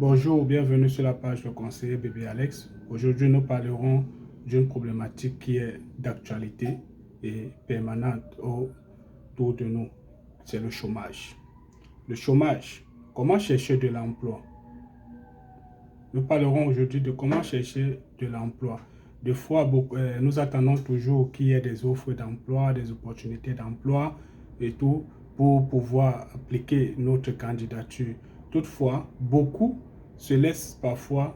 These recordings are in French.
Bonjour, bienvenue sur la page Le Conseiller Bébé Alex. Aujourd'hui, nous parlerons d'une problématique qui est d'actualité et permanente autour de nous. C'est le chômage. Le chômage, comment chercher de l'emploi? Nous parlerons aujourd'hui de comment chercher de l'emploi. Des fois, nous attendons toujours qu'il y ait des offres d'emploi, des opportunités d'emploi et tout pour pouvoir appliquer notre candidature. Toutefois, beaucoup se laissent parfois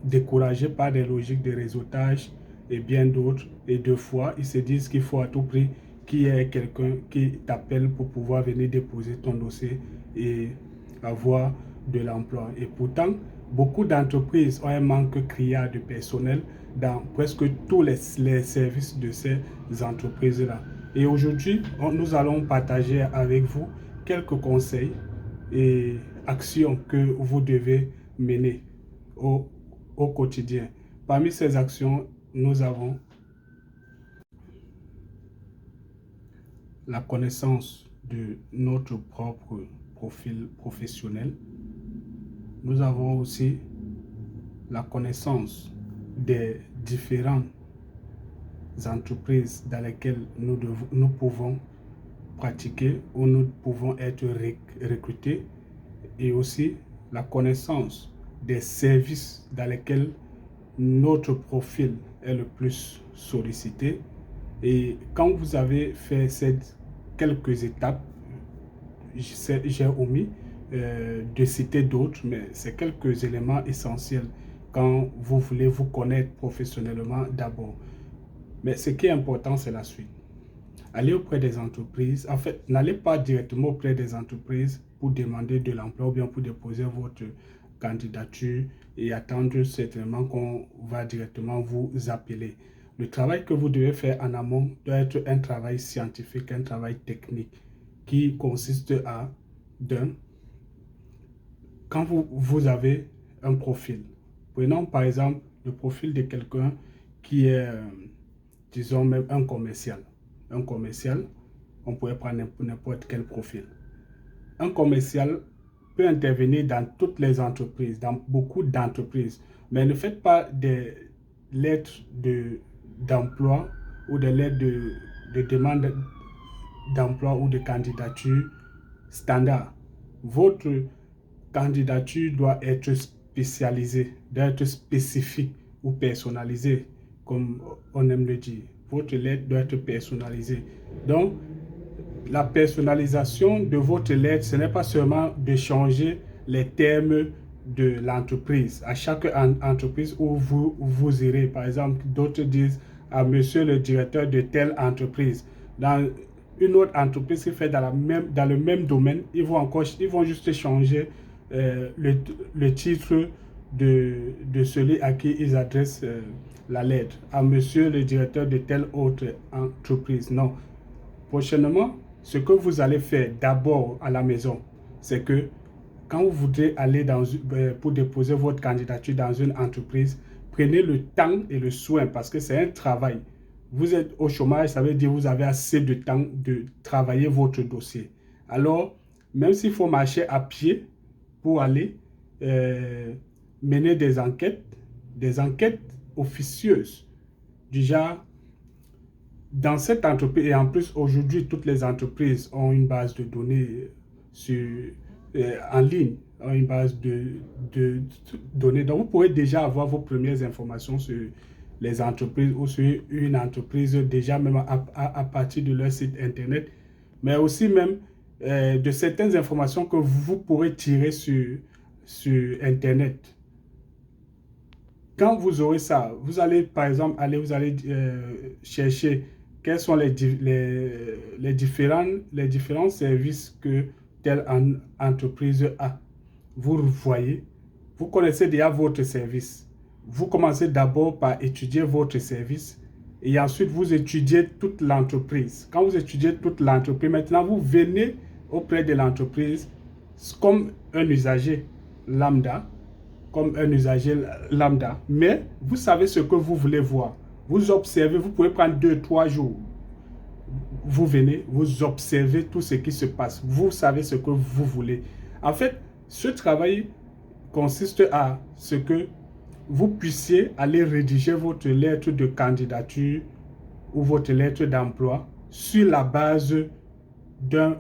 décourager par des logiques de réseautage et bien d'autres. Et deux fois, ils se disent qu'il faut à tout prix qu'il y ait quelqu'un qui t'appelle pour pouvoir venir déposer ton dossier et avoir de l'emploi. Et pourtant, beaucoup d'entreprises ont un manque criard de personnel dans presque tous les services de ces entreprises-là. Et aujourd'hui, nous allons partager avec vous quelques conseils et actions que vous devez mener au quotidien. Parmi ces actions, nous avons la connaissance de notre propre profil professionnel. Nous avons aussi la connaissance des différentes entreprises dans lesquelles nous pouvons pratiquer ou nous pouvons être recrutés, et aussi la connaissance des services dans lesquels notre profil est le plus sollicité. Et quand vous avez fait ces quelques étapes, j'ai omis de citer d'autres, mais c'est quelques éléments essentiels quand vous voulez vous connaître professionnellement d'abord. Mais ce qui est important, c'est la suite. Allez auprès des entreprises. En fait, n'allez pas directement auprès des entreprises pour demander de l'emploi ou bien pour déposer votre candidature et attendre certainement qu'on va directement vous appeler. Le travail que vous devez faire en amont doit être un travail scientifique, un travail technique qui consiste à, quand vous avez un profil, prenons par exemple le profil de quelqu'un qui est, disons même un commercial. Un commercial, on pourrait prendre n'importe quel profil. Un commercial peut intervenir dans toutes les entreprises, dans beaucoup d'entreprises, mais ne faites pas des lettres d'emploi ou des lettres de demande d'emploi ou de candidature standard. Votre candidature doit être spécialisée, doit être spécifique ou personnalisée, comme on aime le dire. Votre lettre doit être personnalisée. Donc, la personnalisation de votre lettre, ce n'est pas seulement de changer les termes de l'entreprise. À chaque entreprise où vous irez, par exemple, d'autres disent à monsieur le directeur de telle entreprise. Dans une autre entreprise qui fait dans le même domaine, ils vont juste changer le titre de celui à qui ils adressent la lettre. À monsieur le directeur de telle autre entreprise. Non. Prochainement, ce que vous allez faire d'abord à la maison, c'est que quand vous voudrez aller pour déposer votre candidature dans une entreprise, prenez le temps et le soin parce que c'est un travail. Vous êtes au chômage, ça veut dire que vous avez assez de temps de travailler votre dossier. Alors, même s'il faut marcher à pied pour aller mener des enquêtes officieuses, du genre, dans cette entreprise, et en plus aujourd'hui, toutes les entreprises ont une base de données en ligne, ont une base de données. Donc, vous pourrez déjà avoir vos premières informations sur les entreprises ou sur une entreprise déjà même à partir de leur site internet, mais aussi même de certaines informations que vous pourrez tirer sur internet. Quand vous aurez ça, vous allez par exemple chercher quels sont les différents services que telle entreprise a. Vous voyez, vous connaissez déjà votre service. Vous commencez d'abord par étudier votre service et ensuite vous étudiez toute l'entreprise. Quand vous étudiez toute l'entreprise, maintenant vous venez auprès de l'entreprise comme un usager lambda. Mais vous savez ce que vous voulez voir. Vous observez, vous pouvez prendre 2-3 jours. Vous venez, vous observez tout ce qui se passe. Vous savez ce que vous voulez. En fait, ce travail consiste à ce que vous puissiez aller rédiger votre lettre de candidature ou votre lettre d'emploi sur la base d'une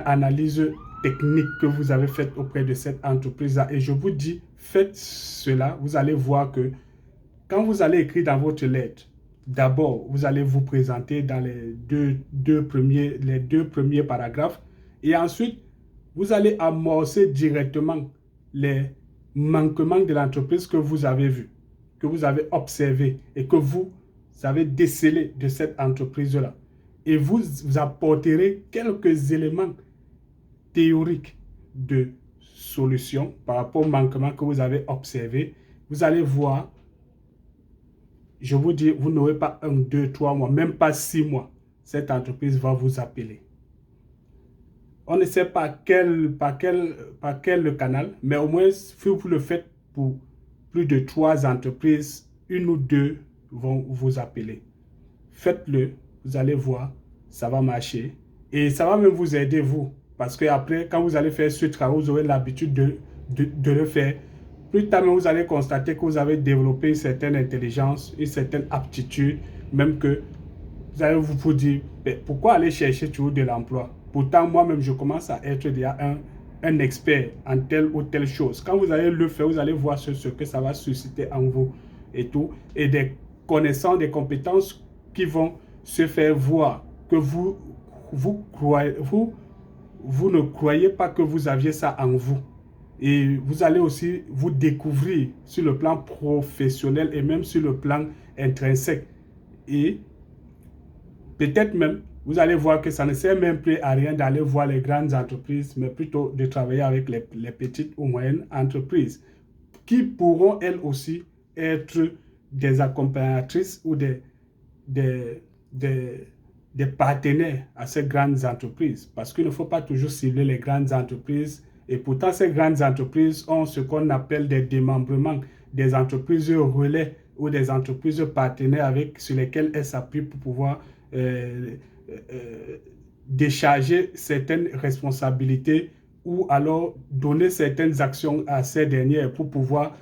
analyse technique que vous avez faite auprès de cette entreprise-là. Et je vous dis, faites cela, vous allez voir que quand vous allez écrire dans votre lettre, d'abord, vous allez vous présenter dans les deux premiers paragraphes et ensuite, vous allez amorcer directement les manquements de l'entreprise que vous avez vus, que vous avez observés et que vous avez décelés de cette entreprise-là. Et vous apporterez quelques éléments théoriques de solution par rapport aux manquements que vous avez observés. Vous allez voir, je vous dis, vous n'aurez pas 1, 2, 3 mois, même pas 6 mois. Cette entreprise va vous appeler. On ne sait pas par quel canal, mais au moins, si vous le faites pour plus de 3 entreprises, 1 ou 2 vont vous appeler. Faites-le, vous allez voir, ça va marcher. Et ça va même vous aider, vous. Parce que après, quand vous allez faire ce travail, vous aurez l'habitude de le faire. Plus tard, vous allez constater que vous avez développé une certaine intelligence, une certaine aptitude, même que vous allez vous dire, pourquoi aller chercher toujours de l'emploi? Pourtant, moi-même, je commence à être déjà un expert en telle ou telle chose. Quand vous allez le faire, vous allez voir ce que ça va susciter en vous et tout. Et des connaissances, des compétences qui vont se faire voir, que vous ne croyez pas que vous aviez ça en vous. Et vous allez aussi vous découvrir sur le plan professionnel et même sur le plan intrinsèque. Et peut-être même, vous allez voir que ça ne sert même plus à rien d'aller voir les grandes entreprises, mais plutôt de travailler avec les petites ou moyennes entreprises qui pourront elles aussi être des accompagnatrices ou des partenaires à ces grandes entreprises. Parce qu'il ne faut pas toujours cibler les grandes entreprises. Et pourtant, ces grandes entreprises ont ce qu'on appelle des démembrements, des entreprises relais ou des entreprises partenaires sur lesquelles elles s'appuient pour pouvoir décharger certaines responsabilités ou alors donner certaines actions à ces dernières pour pouvoir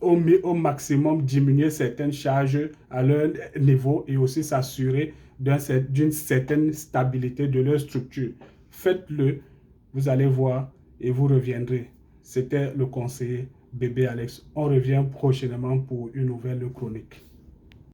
au maximum diminuer certaines charges à leur niveau et aussi s'assurer d'une certaine stabilité de leur structure. Faites-le, vous allez voir et vous reviendrez. C'était le conseiller Bébé Alex. On revient prochainement pour une nouvelle chronique.